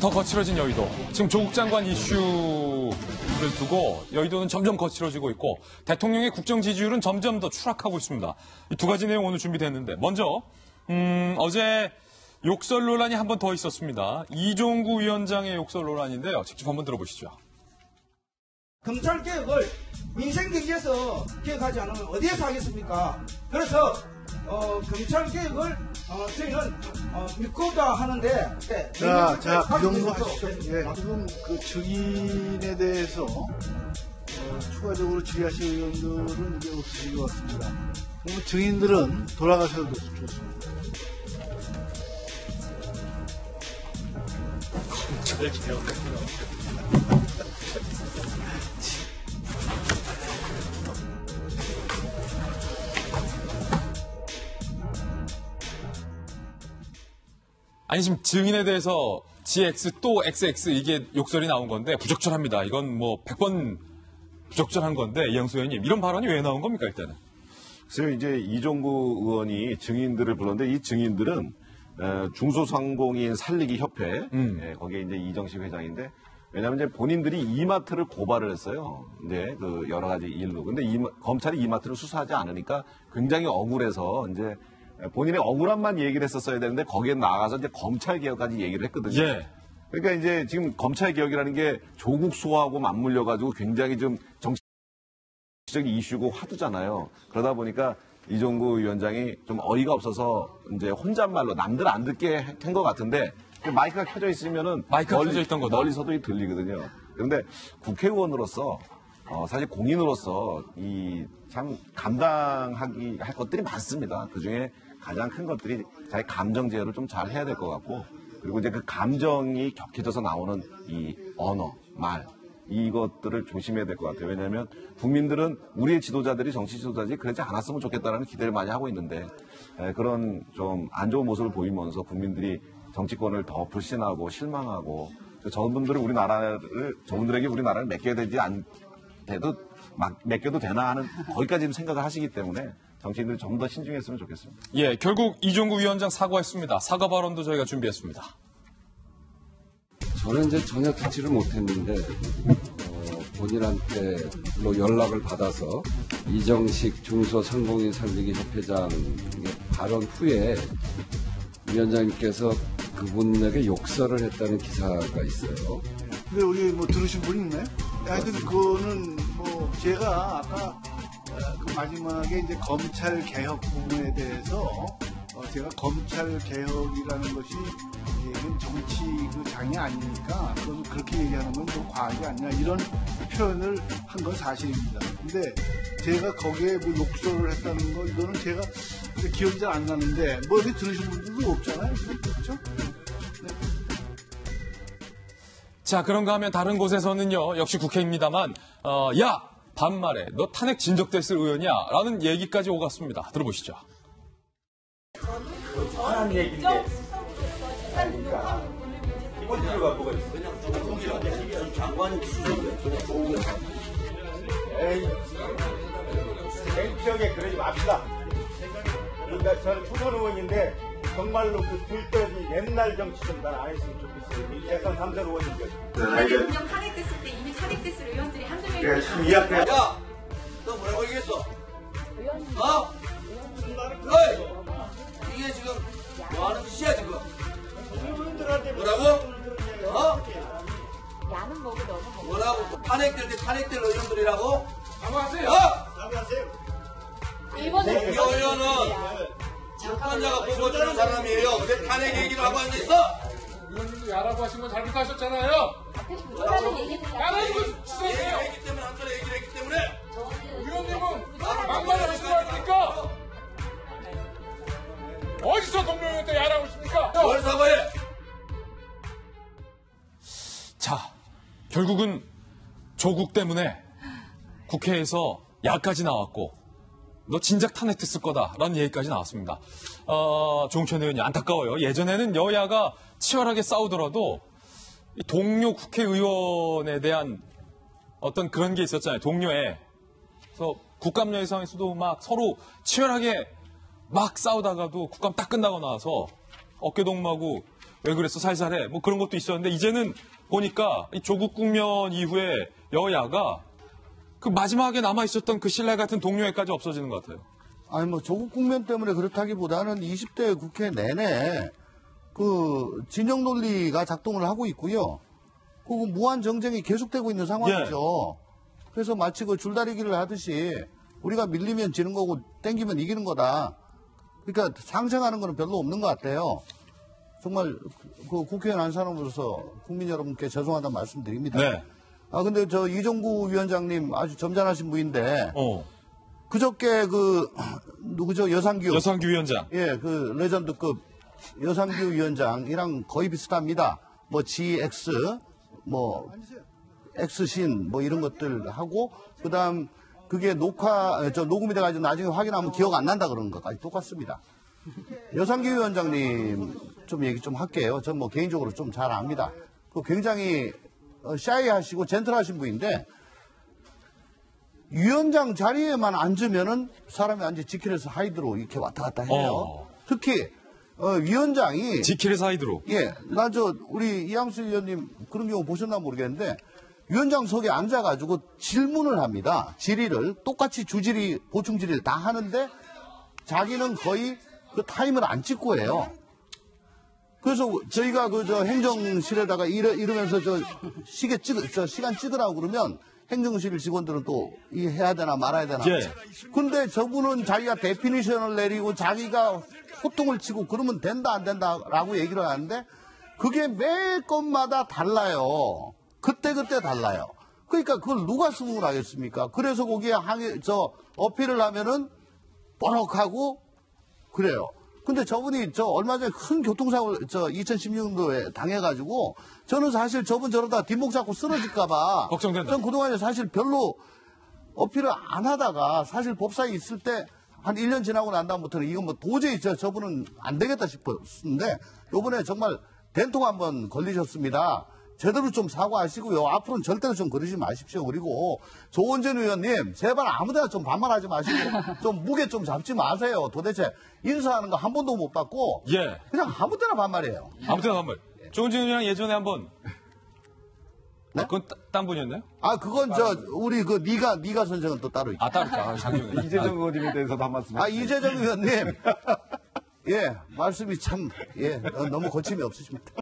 더 거칠어진 여의도. 지금 조국 장관 이슈를 두고 여의도는 점점 거칠어지고 있고 대통령의 국정 지지율은 점점 더 추락하고 있습니다. 이 두 가지 내용 오늘 준비됐는데 먼저 어제 욕설 논란이 한 번 더 있었습니다. 이종구 위원장의 욕설 논란인데요. 직접 한번 들어보시죠. 검찰 개혁을 민생 경제에서 개혁하지 않으면 어디에서 하겠습니까? 그래서 검찰 개혁을 저희는 믿고자 하는데. 지금 그 증인에 대해서 추가적으로 질의하실 의원들은 이제 없으신 것 같습니다. 그럼 증인들은 돌아가셔도 좋습니다. 아니 지금 증인에 대해서 GX 또 XX 이게 욕설이 나온 건데 부적절합니다. 이건 뭐 100번 부적절한 건데 이영수 의원님 이런 발언이 왜 나온 겁니까 일단은? 그래서 이제 이종구 의원이 증인들을 불렀는데 이 증인들은 중소상공인 살리기 협회 거기에 이제 이정식 회장인데 왜냐하면 이제 본인들이 이마트를 고발을 했어요. 이제 그 여러 가지 일로. 근데 검찰이 이마트를 수사하지 않으니까 굉장히 억울해서 이제 본인의 억울함만 얘기를 했었어야 되는데 거기에 나가서 이제 검찰 개혁까지 얘기를 했거든요. 예. 그러니까 이제 지금 검찰 개혁이라는 게 조국 수호하고 맞물려 가지고 굉장히 좀 정치적인 이슈고 화두잖아요. 그러다 보니까 이종구 위원장이 좀 어이가 없어서 이제 혼잣말로 남들 안 듣게 한 것 같은데 마이크가 켜져 있으면은 마이크가 켜져 있던 거다. 멀리서도 들리거든요. 그런데 국회의원으로서 사실 공인으로서 이 참 감당하기 할 것들이 많습니다. 그 중에 가장 큰 것들이 자기 감정 제어를 좀 잘 해야 될 것 같고 그리고 이제 그 감정이 격해져서 나오는 이 언어, 말 이것들을 조심해야 될 것 같아요. 왜냐하면 국민들은 우리의 지도자들이 정치 지도자지 그러지 않았으면 좋겠다라는 기대를 많이 하고 있는데 그런 좀 안 좋은 모습을 보이면서 국민들이 정치권을 더 불신하고 실망하고 저분들에게 우리나라를 맡겨야 되지 않대도 맡겨도 되나 하는 거기까지는 생각을 하시기 때문에 정치인들이 좀 더 신중했으면 좋겠습니다. 예, 결국 이종구 위원장 사과했습니다. 사과 발언도 저희가 준비했습니다. 저는 이제 전혀 듣지를 못했는데 본인한테 연락을 받아서 이정식 중소상공인 살리기 협회장의 발언 후에 위원장님께서 그분에게 욕설을 했다는 기사가 있어요. 근데 여기 뭐 들으신 분 있나요? 하여튼 그거는 뭐 제가 아까 그 마지막에 이제 검찰 개혁 부분에 대해서 제가 검찰 개혁이라는 것이 정치 그 장이 아니니까 그건 그렇게 얘기하는 건 좀 과하지 않냐 이런 표현을 한 건 사실입니다. 근데 제가 거기에 뭐 욕설을 했다는 거 이거는 제가 기억이 잘 안 나는데 뭐 여기 들으신 분들도 없잖아요. 그렇죠? 자, 그런가 하면 다른 곳에서는요, 역시 국회입니다만, 야! 반말에 너 탄핵 진적됐을 의원이야? 라는 얘기까지 오갔습니다. 들어보시죠. 하는 얘기인데 기본적으로 뭐가 있어? 그냥 장관이 수석을 맹평에 그러지 맙시다. 그러니까 저는 초선 의원인데 정말로 그 들떠진 옛날 정치 좀 난 안 했으면 좋겠어요. 재선 3선 의원인데. 대통령 탄핵됐을 때 이미 탄핵됐을 의원들이 한두 명이 그래, 참 이해해. 야, 너 뭐라고 얘기했어? 어이! 이게 지금 뭐 하는 짓이야 지금? 뭐라고? 야는 먹고 너는 먹고 뭐라고? 탄핵될 때 탄핵될 의원들이라고? 사과하세요. 사과하세요. 일본 의원은 재판자가 뽑아주는 사람이에요. 근데 탄핵 얘기를 하고 앉아있어? 의원님도 야라고 하신 건 잘못하셨잖아요. 야라는 얘기들 야라는 건 취소해요. 얘기했기 때문에 한 차례 얘기를 했기 때문에 의원님은 막말을 하시는 거 아닙니까? 어디서 동료한테 야라고 있습니까? 뭘 사과해? 자, 결국은 조국 때문에 국회에서 야까지 나왔고, 너 진작 탄핵됐을 거다라는 얘기까지 나왔습니다. 조홍천 의원이 안타까워요. 예전에는 여야가 치열하게 싸우더라도 동료 국회의원에 대한 어떤 그런 게 있었잖아요. 동료에. 그래서 국감여의상에서도 막 서로 치열하게 막 싸우다가도 국감 딱 끝나고 나서 어깨동무하고 왜 그랬어 살살해 뭐 그런 것도 있었는데 이제는 보니까 이 조국 국면 이후에 여야가 그 마지막에 남아 있었던 그 신뢰 같은 동료애까지 없어지는 것 같아요. 아니 뭐 조국 국면 때문에 그렇다기보다는 20대 국회 내내 그 진영 논리가 작동을 하고 있고요. 그 무한 정쟁이 계속되고 있는 상황이죠. 그래서 마치 그 줄다리기를 하듯이 우리가 밀리면 지는 거고 땡기면 이기는 거다. 그러니까 상생하는 거는 별로 없는 것 같아요. 정말 그 국회의원 한 사람으로서 국민 여러분께 죄송하다는 말씀드립니다. 네. 아 근데 저 이종구 위원장님 아주 점잖으신 분인데 그저께 그 누구죠 여상규 위원장. 예, 그 레전드급 여상규 위원장이랑 거의 비슷합니다. 뭐 GX 뭐 X신 뭐 이런 것들 하고 그다음 그게 녹음이 돼가지고 나중에 확인하면 기억 안 난다 그러는 것까지 똑같습니다. 여상규 위원장님 좀 얘기 좀 할게요. 전 뭐 개인적으로 좀 잘 압니다. 그 굉장히 샤이하시고 젠틀하신 분인데 위원장 자리에만 앉으면은 사람이 완전 지킬에서 하이드로 이렇게 왔다 갔다 해요. 특히 위원장이 지킬에서 하이드로. 예, 나 우리 이양수 위원님 그런 경우 보셨나 모르겠는데 위원장석에 앉아가지고 질문을 합니다. 질의를 똑같이 주질의, 보충 질의를 다 하는데 자기는 거의 그 타임을 안 찍고 해요. 그래서 저희가 행정실에다가 이러면서 시간 찍으라고 그러면 행정실 직원들은 또 해야 되나 말아야 되나. 예. 근데 저분은 자기가 데피니션을 내리고 자기가 호통을 치고 그러면 된다 안 된다라고 얘기를 하는데 그게 매 건마다 달라요. 그때그때 달라요. 그러니까 그걸 누가 수긍을 하겠습니까? 그래서 거기에 어필을 하면은 뻔하고 그래요. 근데 저분이 얼마 전에 큰 교통사고를 2016년도에 당해가지고 저는 사실 저분 저러다 뒷목 잡고 쓰러질까봐 걱정된다. 전 그동안에 사실 별로 어필을 안 하다가 사실 법사에 있을 때 한 1년 지나고 난 다음부터는 이건 뭐 도저히 저분은 안 되겠다 싶었는데 요번에 정말 된통 한번 걸리셨습니다. 제대로 좀 사과하시고요. 앞으로는 절대로 좀 그러지 마십시오. 그리고 조원전 의원님 제발 아무데나 좀 반말하지 마시고 좀 무게 좀 잡지 마세요. 도대체 인사하는 거 한 번도 못 받고 예. 그냥 아무 때나 반말이에요. 아무 때나 반말. 조은진 의원이랑 예전에 한번 네? 그건 딴 분이었나요? 아 그건 우리 니가 선생은 또 따로 있고. 아 따로 있다. 장경영. 이재정 의원님에 대해서도 한 말씀 아 해주세요. 이재정 의원님 예 말씀이 참 너무 거침이 없으십니다.